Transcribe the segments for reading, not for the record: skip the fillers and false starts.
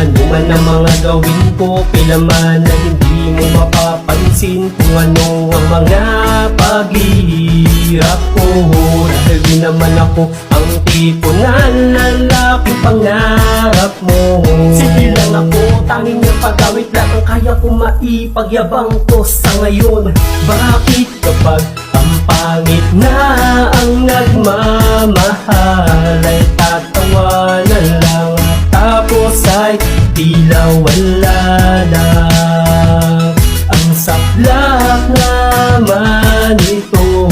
Ano man ang mga gawin ko, kailanman na hindi mo mapapansin kung ano ang mga paghihirap ko. Dahil di naman ako ang tipo na lalaking pangarap mo. Sige lang ako, tanging yung pagawit lang ang kaya ko maipagyabang ko sa ngayon. Bakit kapag ang pangit na ang nagmamahal ay tatawanan lang, tapos ay tila wala na? Ang saklap naman ito,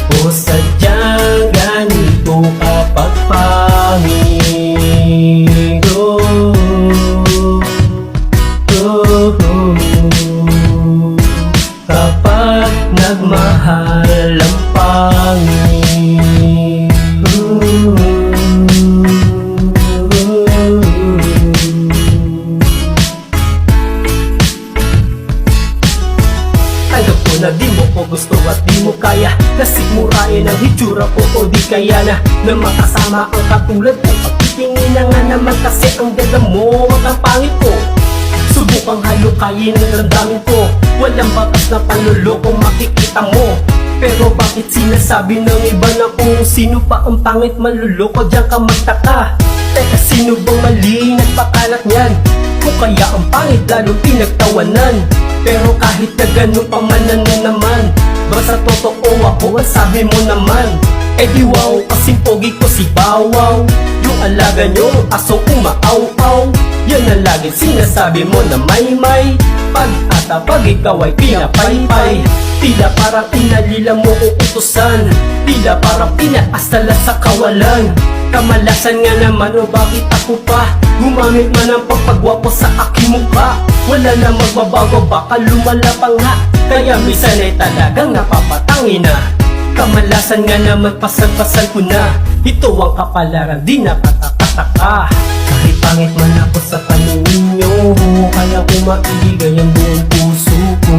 o sadyang ganito kapag pangit. Kapag nagmahal ang pangit. Tanggap ko na di mo ko gusto at di mo kaya, nasikmurain ang hitsura ko o di kaya na makasama ang katulad ko. Pagtitingin na nga naman kasi ang ganda mo at ang pangit ko. Subukang halukayin ang ramdamin ko, walang batas na panluloko makikita mo. Pero bakit sinasabi ng iba na kung sino pa ang pangit manluloko? Diyan ka magtaka. Teka, sino bang mali nagpakalat niyan? Kung kaya ang pangit lalong pinagtawanan. Pero kahit na ganun pa man, ano naman, basta totoo ako ang sabi mo naman. Eh di wow, kasing pogi ko si Bawaw, yung alaga nyo, asong umaaw-aw. Yan ang laging sinasabi mo na may pag-ata pag ikaw ay pinapaypay. Tila parang inalila mo o utusan, tila parang pinaastala sa kawalan. Kamalasan nga naman o bakit ako pa gumamit man ng pagpagwapo sa aking mukha? Wala na magbabago, baka lumala pa nga, kaya minsan ay talagang napapatangin na. Kamalasan nga naman pasal-pasal ko na, ito ang kapalaran, di nakakataka. Kahit pangit man ako sa paningin nyo, kaya ko maibigay ang buong puso ko.